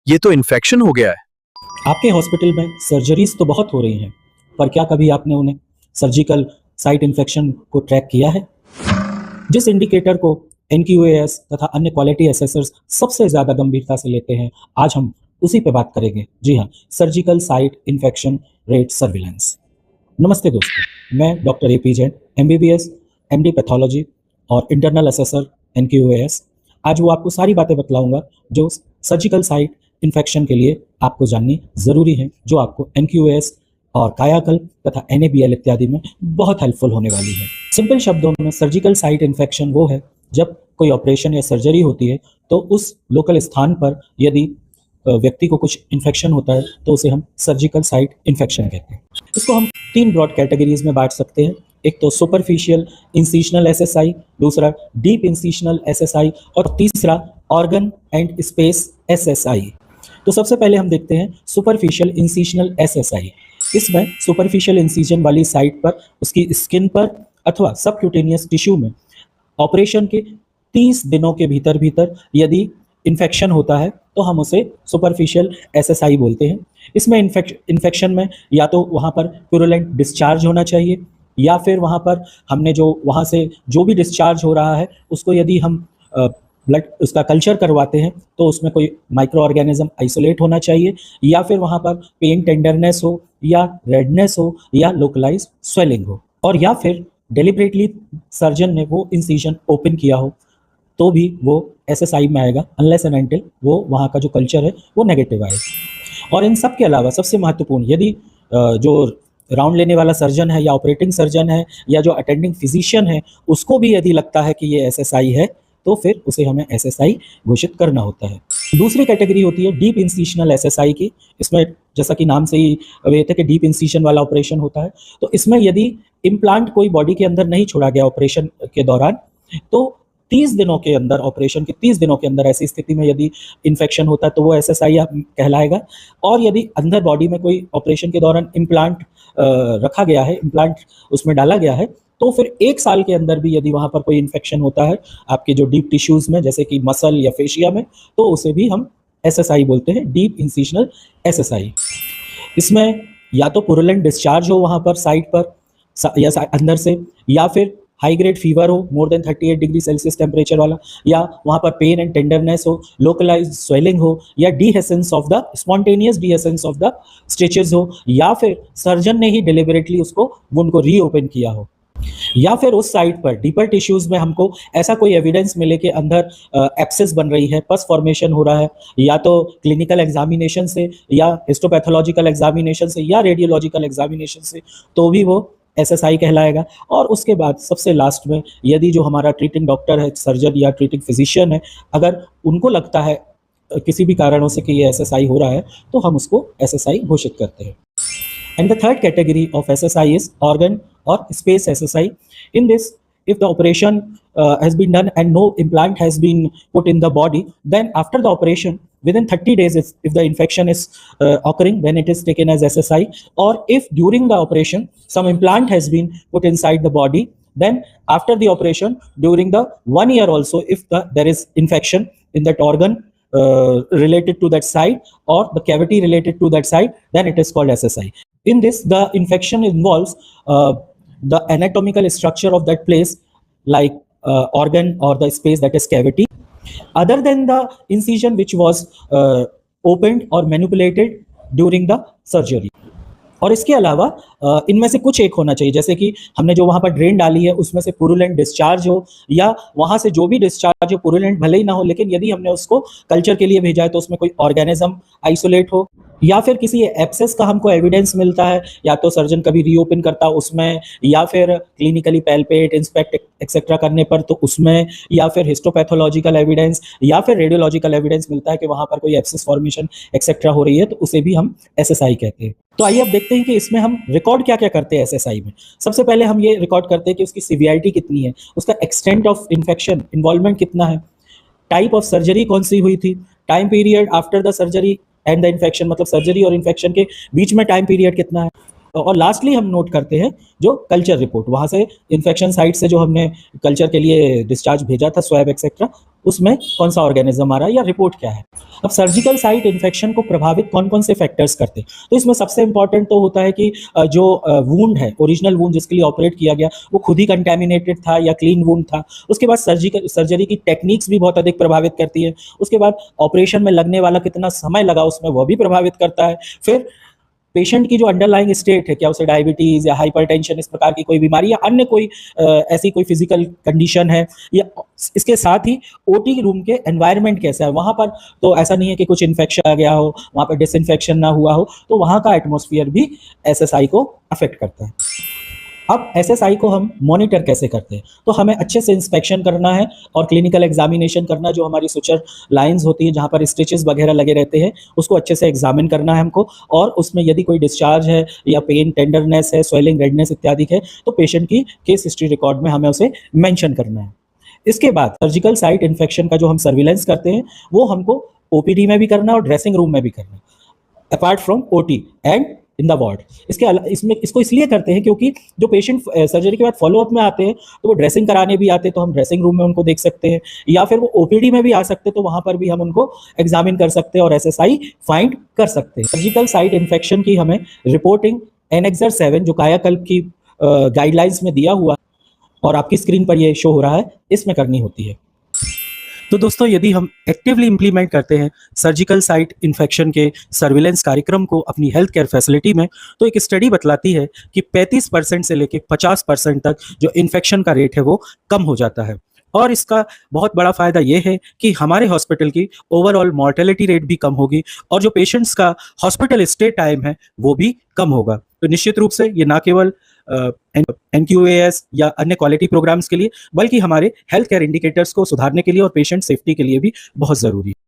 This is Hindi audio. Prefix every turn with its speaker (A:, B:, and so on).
A: ये तो इन्फेक्शन हो गया है।
B: आपके हॉस्पिटल में सर्जरीज तो बहुत हो रही हैं, पर क्या कभी आपने उन्हें सर्जिकल साइट इन्फेक्शन को ट्रैक किया है? जिस इंडिकेटर को एनक्यूएएस तथा अन्य क्वालिटी असेसर्स सबसे ज़्यादा गंभीरता से लेते हैं, आज हम उसी पे बात करेंगे। जी हाँ, surgical site infection rate surveillance. नमस्ते दोस्तों, मैं doctor A P. Jain, MBBS, MD pathology और इंटरनल असेसर एनक्यूएएस। आज वो आपको सारी बातें बतलाऊंगा जो सर्जिकल साइट इन्फेक्शन के लिए आपको जाननी ज़रूरी है, जो आपको एनक्यूएएस और कायाकल्प तथा एनएबीएल इत्यादि में बहुत हेल्पफुल होने वाली है। सिंपल शब्दों में सर्जिकल साइट इन्फेक्शन वो है जब कोई ऑपरेशन या सर्जरी होती है तो उस लोकल स्थान पर यदि व्यक्ति को कुछ इन्फेक्शन होता है तो उसे हम सर्जिकल साइट इन्फेक्शन कहते हैं। इसको हम 3 ब्रॉड कैटेगरीज में बांट सकते हैं। एक तो सुपरफिशियल इंसिशनल एसएसआई, दूसरा डीप इंसिशनल एसएसआई और तीसरा ऑर्गन एंड स्पेस एसएसआई। तो सबसे पहले हम देखते हैं सुपरफिशियल इंसिशनल एसएसआई। इसमें सुपरफिशियल इंसिजन वाली साइट पर, उसकी स्किन पर अथवा सबक्यूटेनियस टिश्यू में ऑपरेशन के 30 दिनों के भीतर भीतर यदि इन्फेक्शन होता है तो हम उसे सुपरफिशियल एसएसआई बोलते हैं। इसमें इन्फेक्शन में या तो वहाँ पर प्यूरुलेंट डिस्चार्ज होना चाहिए या फिर वहाँ पर हमने जो वहाँ से जो भी डिस्चार्ज हो रहा है उसको यदि हम ब्लड उसका कल्चर करवाते हैं तो उसमें कोई माइक्रो ऑर्गेनिज्म आइसोलेट होना चाहिए, या फिर वहाँ पर पेन टेंडरनेस हो या रेडनेस हो या लोकलाइज स्वेलिंग हो, और या फिर डेलिबरेटली सर्जन ने वो इंसिजन ओपन किया हो तो भी वो एसएसआई में आएगा, अनलेस एंड अनटिल वो वहाँ का जो कल्चर है वो नेगेटिव आए। और इन सब के अलावा सबसे महत्वपूर्ण, यदि जो राउंड लेने वाला सर्जन है या ऑपरेटिंग सर्जन है या जो अटेंडिंग फिजिशियन है उसको भी यदि लगता है कि ये एसएसआई है तो फिर उसे हमें एसएसआई घोषित करना होता है। दूसरी कैटेगरी होती है डीप इंसिशनल एसएसआई की। इसमें जैसा कि नाम से ही अवगत है कि डीप इंसिशन वाला ऑपरेशन होता है, तो इसमें यदि इम्प्लांट कोई बॉडी के अंदर नहीं छोड़ा गया ऑपरेशन के दौरान तो 30 दिनों के अंदर, ऑपरेशन के 30 दिनों के अंदर ऐसी स्थिति में यदि इन्फेक्शन होता है तो वो एसएसआई कहलाएगा। और यदि अंदर बॉडी में कोई ऑपरेशन के दौरान इम्प्लांट रखा गया है, इम्प्लांट उसमें डाला गया है, तो फिर 1 साल के अंदर भी यदि वहाँ पर कोई इन्फेक्शन होता है आपके जो डीप टिश्यूज़ में, जैसे कि मसल या फेशिया में, तो उसे भी हम एसएसआई बोलते हैं, डीप इंसिशनल एसएसआई। इसमें या तो पुरुलेंट डिस्चार्ज हो वहाँ पर साइट पर या अंदर से, या फिर हाई ग्रेड फीवर हो more than 38 degree Celsius temperature वाला, या वहाँ पर पेन एंड टेंडरनेस हो, लोकलाइज स्वेलिंग हो, या dehiscence of the spontaneous dehiscence of the stitches हो, या फिर सर्जन ने ही डिलिबरेटली उसको वुंड को रीओपन किया हो, या फिर उस साइट पर डीपर टिश्यूज में हमको ऐसा कोई एविडेंस मिले कि अंदर एब्सेस बन रही है, पस फॉर्मेशन हो रहा है, या तो क्लिनिकल एग्जामिनेशन से या हिस्टोपैथोलॉजिकल एग्जामिनेशन से या रेडियोलॉजिकल एग्जामिनेशन से, तो भी वो एसएसआई कहलाएगा। और उसके बाद सबसे लास्ट में यदि जो हमारा ट्रीटिंग डॉक्टर है, सर्जन या ट्रीटिंग फिजिशियन है, अगर उनको लगता है किसी भी कारणों से कि ये एसएसआई हो रहा है तो हम उसको एसएसआई घोषित करते हैं। And the third category of SSI is organ or space SSI. In this, if the operation has been done and no implant has been put in the body, then after the operation, within 30 days, if the infection is occurring, then it is taken as SSI. Or if during the operation, some implant has been put inside the body, then after the operation, during the 1 year also, if there is infection in that organ, related to that site or the cavity related to that site, then it is called SSI. In this, the infection involves the anatomical structure of that place, like organ or the space, that is cavity, other than the incision which was opened or manipulated during the surgery. और इसके अलावा इनमें से कुछ एक होना चाहिए, जैसे कि हमने जो वहाँ पर ड्रेन डाली है उसमें से पुरुलेंट डिस्चार्ज हो, या वहाँ से जो भी डिस्चार्ज हो, पुरुलेंट भले ही ना हो लेकिन यदि हमने उसको कल्चर के लिए भेजा है तो उसमें कोई ऑर्गेनिज्म आइसोलेट हो, या फिर किसी एब्सेस का हमको एविडेंस मिलता है, या तो सर्जन कभी रीओपन करता उसमें, या फिर क्लिनिकली पैल्पेट, इंस्पेक्ट एक्सेट्रा करने पर तो उसमें, या फिर हिस्टोपैथोलॉजिकल एविडेंस या फिर रेडियोलॉजिकल एविडेंस मिलता है कि वहाँ पर कोई एब्सेस फॉर्मेशन एक्सेट्रा हो रही है, तो उसे भी हम एसएसआई कहते हैं। तो आइए अब देखते हैं कि इसमें हम रिकॉर्ड क्या क्या करते हैं एसएसआई में। सबसे पहले हम ये रिकॉर्ड करते हैं कि उसकी सीवियरिटी कितनी है, उसका एक्सटेंट ऑफ इन्फेक्शन, इन्वॉल्वमेंट कितना है, टाइप ऑफ सर्जरी कौन सी हुई थी, time period after the surgery and the infection, मतलब सर्जरी और इन्फेक्शन के बीच में टाइम पीरियड कितना है, और लास्टली हम नोट करते हैं जो कल्चर रिपोर्ट, वहाँ से इन्फेक्शन साइट से जो हमने कल्चर के लिए डिस्चार्ज भेजा था, स्वैब एक्सेट्रा, उसमें कौन सा ऑर्गेनिज्म आ रहा है या रिपोर्ट क्या है। अब सर्जिकल साइट इन्फेक्शन को प्रभावित कौन कौन से फैक्टर्स करते हैं, तो इसमें सबसे इंपॉर्टेंट तो होता है कि जो वूंड है, ओरिजिनल वूंड जिसके लिए ऑपरेट किया गया वो खुद ही कंटेमिनेटेड था या क्लीन वूंड था। उसके बाद सर्जरी की टेक्निक्स भी बहुत अधिक प्रभावित करती है। उसके बाद ऑपरेशन में लगने वाला कितना समय लगा उसमें वो भी प्रभावित करता है। फिर पेशेंट की जो अंडरलाइंग स्टेट है, क्या उसे डायबिटीज या हाइपरटेंशन इस प्रकार की कोई बीमारी या अन्य कोई ऐसी कोई फिजिकल कंडीशन है, या इसके साथ ही ओटी रूम के एनवायरनमेंट कैसा है, वहाँ पर तो ऐसा नहीं है कि कुछ इन्फेक्शन आ गया हो, वहाँ पर डिसइंफेक्शन ना हुआ हो, तो वहाँ का एटमॉस्फेयर भी एसएसआई को अफेक्ट करता है। अब एसएसआई को हम मॉनिटर कैसे करते हैं, तो हमें अच्छे से इंस्पेक्शन करना है और क्लिनिकल एग्जामिनेशन करना, जो हमारी सुचर लाइंस होती हैं जहाँ पर स्टिचेस वगैरह लगे रहते हैं उसको अच्छे से एग्जामिन करना है हमको, और उसमें यदि कोई डिस्चार्ज है या पेन टेंडरनेस है, स्वेलिंग, रेडनेस इत्यादि है, तो पेशेंट की केस हिस्ट्री रिकॉर्ड में हमें उसे मेंशन करना है। इसके बाद सर्जिकल साइट इन्फेक्शन का जो हम सर्विलेंस करते हैं वो हमको ओपीडी में भी करना है और ड्रेसिंग रूम में भी करना है, apart from OT and in the ward. इसमें इसको इसलिए करते हैं क्योंकि जो पेशेंट सर्जरी के बाद फॉलोअप में आते हैं तो वो ड्रेसिंग कराने भी आते हैं, तो हम ड्रेसिंग रूम में उनको देख सकते हैं, या फिर वो ओपीडी में भी आ सकते हैं तो वहां पर भी हम उनको एग्जामिन कर सकते हैं और एसएसआई फाइंड कर सकते हैं। सर्जिकल साइट इन्फेक्शन की हमें रिपोर्टिंग एनेक्सर 7 जो कायाकल्प की गाइडलाइंस में दिया हुआ और आपकी स्क्रीन पर ये शो हो रहा है, इसमें करनी होती है। तो दोस्तों, यदि हम एक्टिवली इंप्लीमेंट करते हैं सर्जिकल साइट इन्फेक्शन के सर्विलेंस कार्यक्रम को अपनी हेल्थ केयर फैसिलिटी में, तो एक स्टडी बतलाती है कि 35% से लेकर 50% तक जो इन्फेक्शन का रेट है वो कम हो जाता है। और इसका बहुत बड़ा फायदा ये है कि हमारे हॉस्पिटल की ओवरऑल मॉर्टेलिटी रेट भी कम होगी और जो पेशेंट्स का हॉस्पिटल स्टे टाइम है वो भी कम होगा। तो निश्चित रूप से ये ना केवल एनक्यूएएस या अन्य क्वालिटी प्रोग्राम्स के लिए, बल्कि हमारे हेल्थ केयर इंडिकेटर्स को सुधारने के लिए और पेशेंट सेफ्टी के लिए भी बहुत ज़रूरी है।